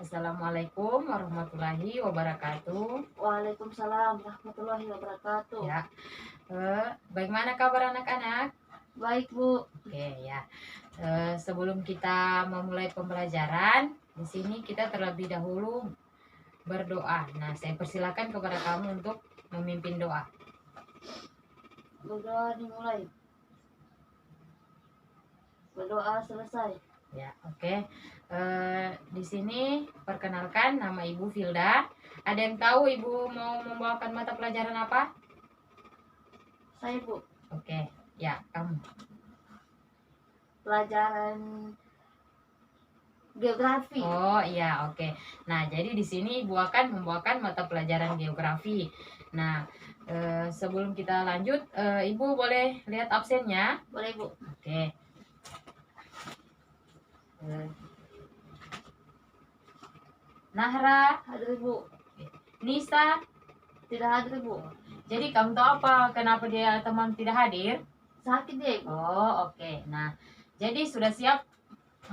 Assalamualaikum warahmatullahi wabarakatuh. Waalaikumsalam warahmatullahi wabarakatuh. Ya, bagaimana kabar anak-anak? Baik, Bu. Oke ya. Sebelum kita memulai pembelajaran, di sini kita terlebih dahulu berdoa. Nah, saya persilakan kepada kamu untuk memimpin doa. Berdoa dimulai. Berdoa selesai. Ya, oke. Di sini perkenalkan, nama Ibu Filda. Ada yang tahu Ibu mau membawakan mata pelajaran apa? Saya, Bu. Oke, ya kamu. Pelajaran geografi. Oh iya, oke. Nah, jadi di sini Ibu akan membawakan mata pelajaran geografi. Nah, sebelum kita lanjut, Ibu boleh lihat absennya? Boleh, Bu. Oke. Nahra, Hadir, Bu. Nisa. Tidak hadir, Bu. Jadi kamu tahu apa kenapa dia teman tidak hadir? Sakit deh, Bu. Oh, oke. Nah, jadi sudah siap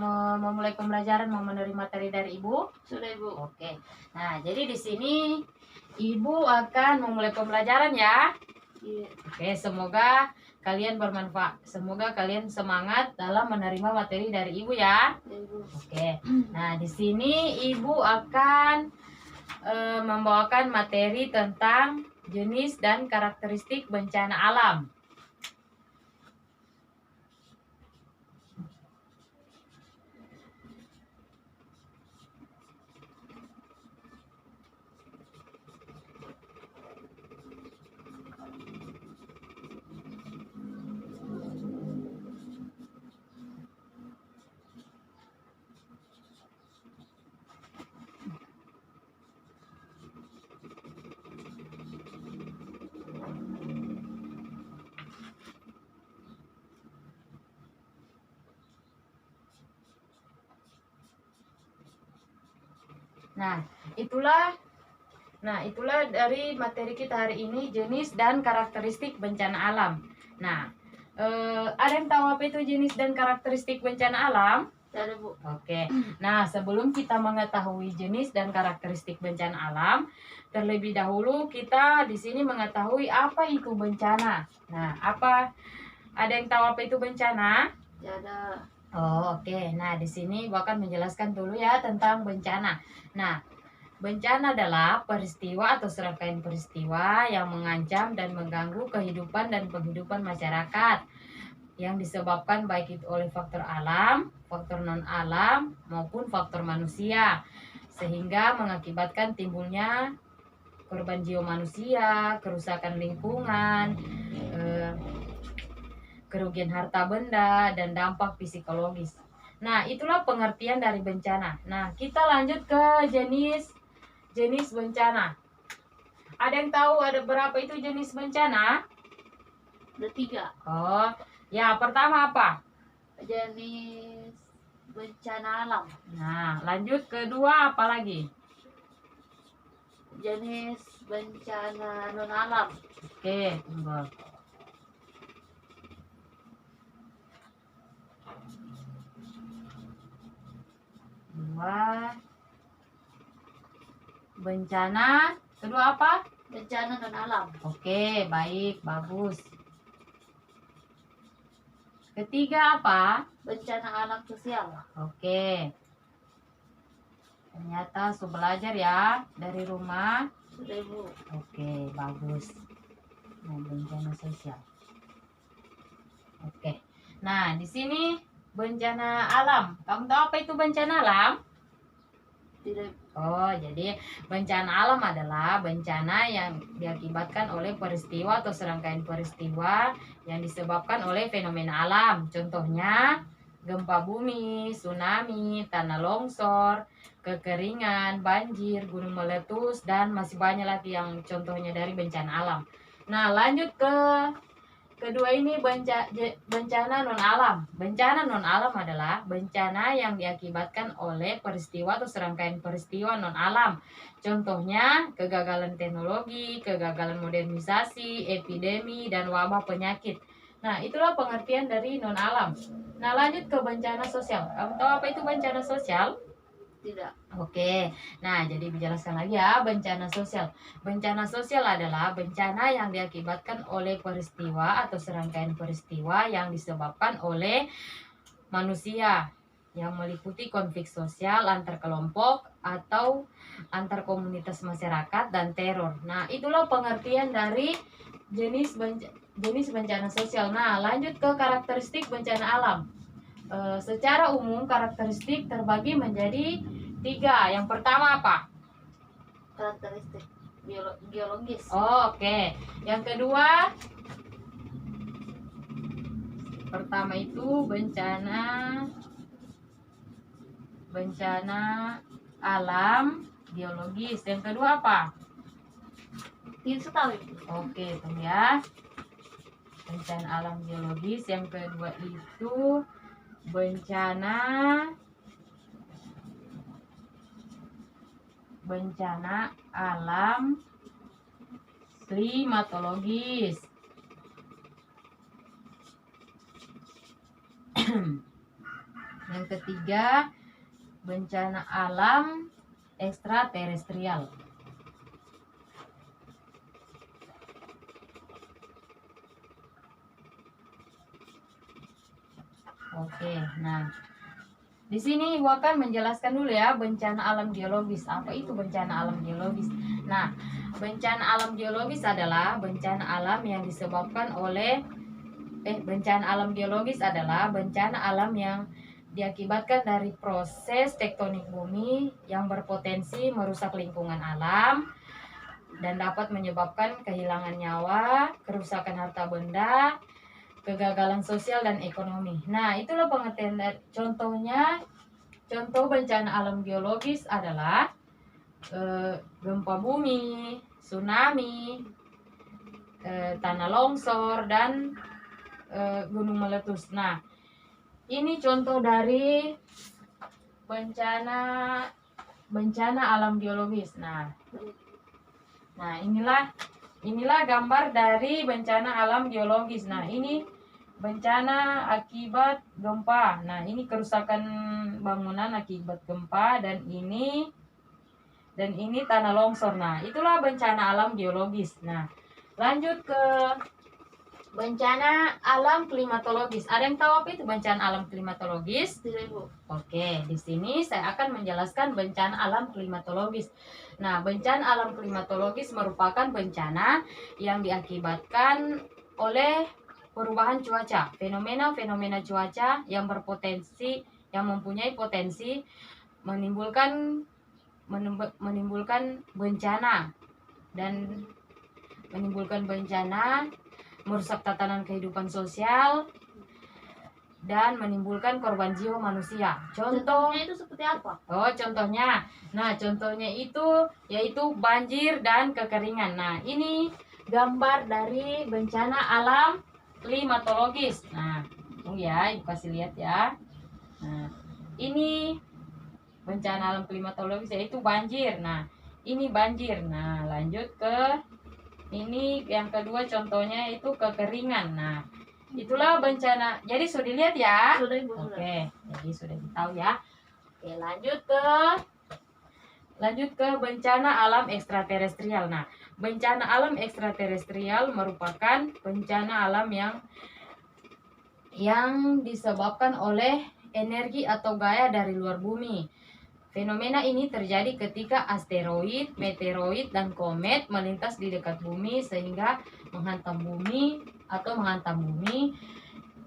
memulai pembelajaran, mau menerima materi dari Ibu? Sudah, Bu. Oke. Nah, jadi di sini Ibu akan memulai pembelajaran ya. Iya. Oke, semoga kalian bermanfaat. Semoga kalian semangat dalam menerima materi dari Ibu ya. Iya, Bu. Oke. Nah, di sini Ibu akan membawakan materi tentang jenis dan karakteristik bencana alam. Nah, itulah dari materi kita hari ini, jenis dan karakteristik bencana alam. Nah, ada yang tahu apa itu jenis dan karakteristik bencana alam? Tidak, Bu. Oke. Nah, sebelum kita mengetahui jenis dan karakteristik bencana alam, terlebih dahulu kita di sini mengetahui apa itu bencana. Nah, ada yang tahu apa itu bencana? Tidak. Oh, oke. Nah, di sini gua akan menjelaskan dulu ya tentang bencana. Nah, bencana adalah peristiwa atau serangkaian peristiwa yang mengancam dan mengganggu kehidupan dan penghidupan masyarakat yang disebabkan baik itu oleh faktor alam, faktor non-alam, maupun faktor manusia, sehingga mengakibatkan timbulnya korban jiwa manusia, kerusakan lingkungan, kerugian harta benda, dan dampak psikologis. Nah, itulah pengertian dari bencana. Nah, kita lanjut ke jenis bencana. Ada yang tahu ada berapa itu jenis bencana? Ada 3. Oh, ya pertama apa? Jenis bencana alam. Nah, lanjut kedua apa lagi? Jenis bencana non alam. Oke, tunggu. Dua. Bencana kedua apa? Bencana non alam. Oke, baik, bagus. Ketiga apa? Bencana alam sosial. Oke. Ternyata sudah belajar ya dari rumah. Sudah, Bu. Oke, bagus. Nah, bencana sosial. Oke. Nah, di sini bencana alam. Kamu tahu apa itu bencana alam? Tidak. Oh, jadi bencana alam adalah bencana yang diakibatkan oleh peristiwa atau serangkaian peristiwa yang disebabkan oleh fenomena alam. Contohnya, gempa bumi, tsunami, tanah longsor, kekeringan, banjir, gunung meletus, dan masih banyak lagi yang contohnya dari bencana alam. Nah, lanjut ke kedua ini, bencana non alam. Bencana non alam adalah bencana yang diakibatkan oleh peristiwa atau serangkaian peristiwa non alam. Contohnya kegagalan teknologi, kegagalan modernisasi, epidemi, dan wabah penyakit. Nah, itulah pengertian dari non alam. Nah, lanjut ke bencana sosial. Kamu tahu apa itu bencana sosial? Tidak. Oke, nah jadi dijelaskan lagi ya, bencana sosial. Bencana sosial adalah bencana yang diakibatkan oleh peristiwa atau serangkaian peristiwa yang disebabkan oleh manusia, yang meliputi konflik sosial antar kelompok atau antar komunitas masyarakat dan teror. Nah, itulah pengertian dari jenis bencana sosial. Nah, lanjut ke karakteristik bencana alam. Secara umum karakteristik terbagi menjadi 3. Yang pertama apa? Karakteristik geologis. Oh, oke. Yang kedua, pertama itu bencana alam geologis. Yang kedua apa? Tidak tahu Ibu. Oke, tunggu ya. Bencana alam geologis. Yang kedua itu bencana alam klimatologis. Yang ketiga, bencana alam ekstraterestrial. Oke, nah di sini Ibu akan menjelaskan dulu ya bencana alam geologis. Apa itu bencana alam geologis? Nah, bencana alam geologis adalah bencana alam yang disebabkan oleh bencana alam geologis adalah bencana alam yang diakibatkan dari proses tektonik bumi yang berpotensi merusak lingkungan alam dan dapat menyebabkan kehilangan nyawa, kerusakan harta benda, kegagalan sosial dan ekonomi. Nah, itulah pengertian contohnya. Contoh bencana alam geologis adalah gempa bumi, tsunami, tanah longsor, dan gunung meletus. Nah, ini contoh dari bencana alam geologis. Nah, inilah gambar dari bencana alam geologis. Nah, ini bencana akibat gempa. Nah, ini kerusakan bangunan akibat gempa, dan ini tanah longsor. Nah, itulah bencana alam geologis. Nah, lanjut ke bencana alam klimatologis. Ada yang tahu apa itu bencana alam klimatologis? Tidak Ibu. Oke, di sini saya akan menjelaskan bencana alam klimatologis. Nah, bencana alam klimatologis merupakan bencana yang diakibatkan oleh perubahan cuaca, fenomena cuaca yang mempunyai potensi menimbulkan bencana dan merusak tatanan kehidupan sosial dan menimbulkan korban jiwa manusia. Contohnya itu seperti apa? Contohnya. Nah, contohnya itu yaitu banjir dan kekeringan. Nah, ini gambar dari bencana alam klimatologis. Nah, ya, Ibu kasih lihat ya. Nah, ini bencana alam klimatologis yaitu banjir. Nah, ini banjir. Nah, lanjut ke ini yang kedua, contohnya itu kekeringan. Nah, itulah bencana. Jadi sudah dilihat ya? Sudah Ibu. Sudah. Oke, jadi sudah tahu ya. Oke, lanjut ke bencana alam ekstraterestrial. Nah, bencana alam ekstraterestrial merupakan bencana alam yang disebabkan oleh energi atau gaya dari luar bumi. Fenomena ini terjadi ketika asteroid, meteoroid, dan komet melintas di dekat bumi sehingga menghantam bumi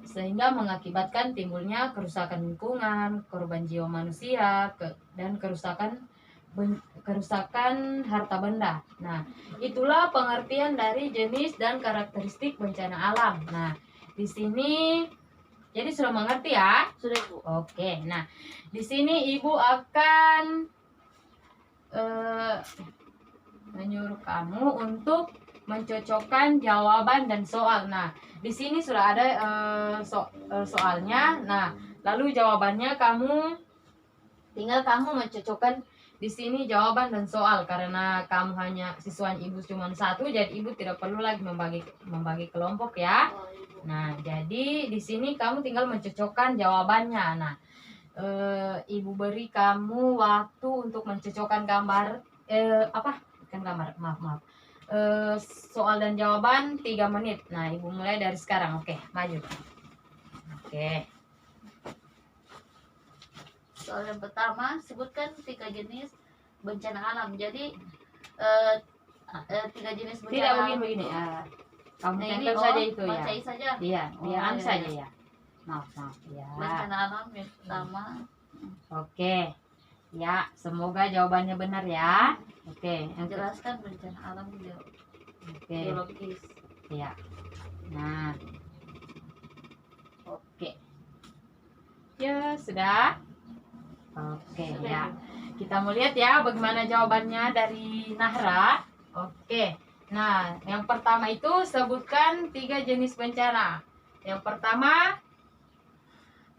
sehingga mengakibatkan timbulnya kerusakan lingkungan, korban jiwa manusia, dan kerusakan harta benda. Nah, itulah pengertian dari jenis dan karakteristik bencana alam. Nah, di sini jadi sudah mengerti ya? Sudah Ibu. Oke, nah di sini Ibu akan menyuruh kamu untuk mencocokkan jawaban dan soal. Nah, di sini sudah ada soalnya. Nah, lalu jawabannya tinggal kamu mencocokkan di sini jawaban dan soal, karena kamu hanya siswa Ibu cuma satu, jadi Ibu tidak perlu lagi membagi kelompok ya. Oh, Ibu. Nah, jadi di sini kamu tinggal mencocokkan jawabannya. Nah, Ibu beri kamu waktu untuk mencocokkan gambar bukan gambar, maaf. Soal dan jawaban 3 menit. Nah, Ibu mulai dari sekarang. Oke, maju. Oke. Soal yang pertama, sebutkan 3 jenis bencana alam. Jadi 3 jenis bencana Tidak alam. begini. Kamu Nah, catat saja itu ya. bacain saja. Iya, biar Oh, iya, saja iya. ya. Maaf ya. Bencana alam yang pertama. Oke. Ya, semoga jawabannya benar ya. Oke, Jelaskan bencana alam Oke. geologis. Ya. Nah. Oke. Ya, sudah. Oke, Sudah, ya. Ibu. Kita mau lihat ya bagaimana jawabannya dari Nahra. Oke. Nah, yang pertama itu sebutkan 3 jenis bencana. Yang pertama,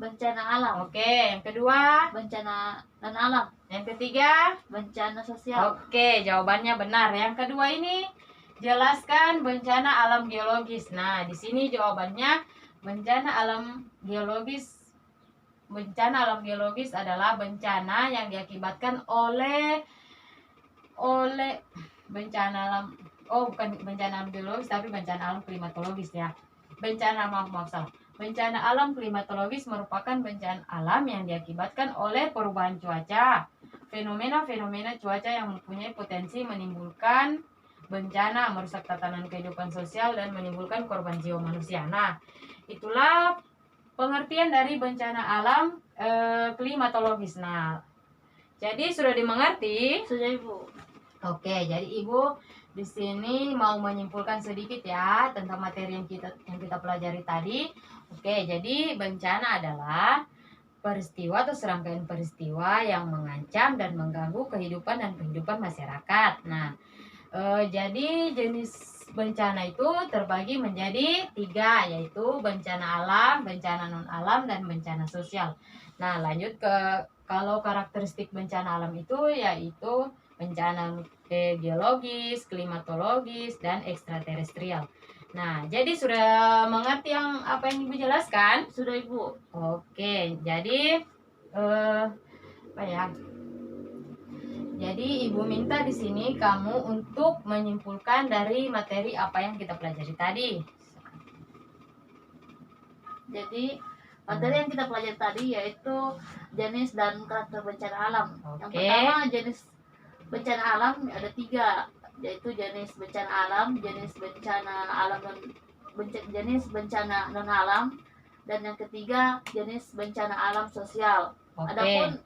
Bencana alam. oke. Yang kedua, Bencana non alam. yang ketiga, Bencana sosial. oke, jawabannya benar. Yang kedua ini jelaskan bencana alam geologis. Nah, di sini jawabannya bencana alam geologis. Bencana alam geologis adalah bencana yang diakibatkan oleh bencana alam. Oh, bukan bencana alam geologis tapi bencana alam klimatologis ya. Maaf salah. Bencana alam klimatologis merupakan bencana alam yang diakibatkan oleh perubahan cuaca. Fenomena-fenomena cuaca yang mempunyai potensi menimbulkan bencana, merusak tatanan kehidupan sosial dan menimbulkan korban jiwa manusia. Nah, itulah pengertian dari bencana alam klimatologis. Nah, jadi sudah dimengerti? Sudah, Ibu. Oke, jadi Ibu di sini mau menyimpulkan sedikit ya tentang materi yang kita pelajari tadi. Oke, jadi bencana adalah peristiwa atau serangkaian peristiwa yang mengancam dan mengganggu kehidupan dan kehidupan masyarakat. Nah, jadi jenis bencana itu terbagi menjadi 3, yaitu bencana alam, bencana non alam, dan bencana sosial. Nah, lanjut ke kalau karakteristik bencana alam itu yaitu bencana geologis, klimatologis, dan ekstraterestrial. Nah, jadi sudah mengerti apa yang Ibu jelaskan? Sudah, Ibu. Oke, jadi apa ya? Jadi Ibu minta di sini kamu untuk menyimpulkan dari materi apa yang kita pelajari tadi. Jadi materi yang kita pelajari tadi yaitu jenis dan karakter bencana alam. Yang Oke. pertama, jenis bencana alam ada 3, yaitu jenis bencana alam, jenis bencana alam dan jenis bencana non alam, dan yang ketiga jenis bencana alam sosial. Oke. Adapun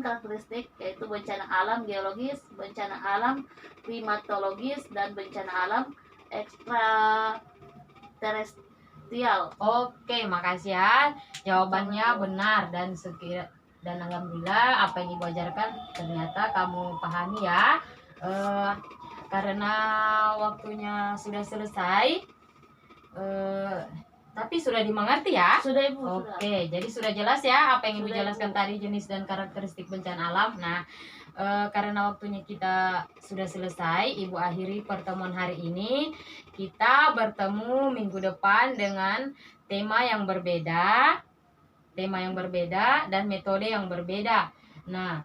karakteristik yaitu bencana alam geologis, bencana alam klimatologis, dan bencana alam ekstraterestrial. Oke, makasih ya. Jawabannya benar dan alhamdulillah apa yang Ibu ajarkan ternyata kamu pahami ya. Karena waktunya sudah selesai, tapi sudah dimengerti ya? Sudah, Ibu. Sudah. Oke, jadi sudah jelas ya apa yang Ibu Sudah, jelaskan Ibu. tadi jenis dan karakteristik bencana alam. Nah, karena waktunya kita sudah selesai, Ibu akhiri pertemuan hari ini. Kita bertemu minggu depan dengan tema yang berbeda dan metode yang berbeda. Nah,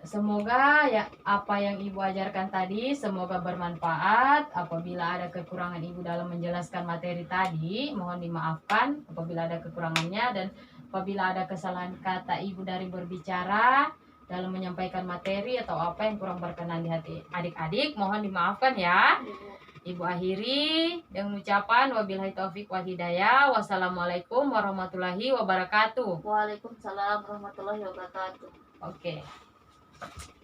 semoga ya apa yang Ibu ajarkan tadi semoga bermanfaat. Apabila ada kekurangan Ibu dalam menjelaskan materi tadi, mohon dimaafkan apabila ada kekurangannya, dan apabila ada kesalahan kata Ibu dari berbicara dalam menyampaikan materi atau apa yang kurang berkenan di hati adik-adik, mohon dimaafkan ya. Ibu akhiri dengan ucapan wabillahi taufik wal hidayah. Wassalamualaikum warahmatullahi wabarakatuh. Waalaikumsalam warahmatullahi wabarakatuh. Oke.